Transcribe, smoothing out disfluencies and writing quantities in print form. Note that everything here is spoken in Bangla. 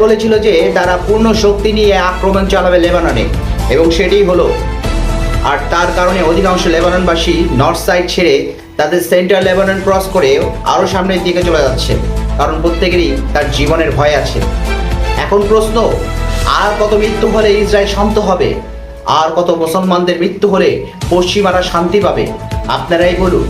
বলেছিল যে তারা পূর্ণ শক্তি নিয়ে আক্রমণ চালাবে লেবাননে, এবং সেটি হলো। আর তার কারণে অধিকাংশ লেবাননবাসী নর্থ সাইড ছেড়ে তাদের সেন্ট্রাল লেবানন ক্রস করে আরও সামনের দিকে চলে যাচ্ছে, কারণ প্রত্যেকেরই তার জীবনের ভয় আছে। এখন প্রশ্ন, আর কত মৃত্যু হলে ইসরায়েল শান্ত হবে? আর কত মুসলমানদের মৃত্যু হলে পশ্চিমারা শান্তি পাবে? আপনারাই বলুন।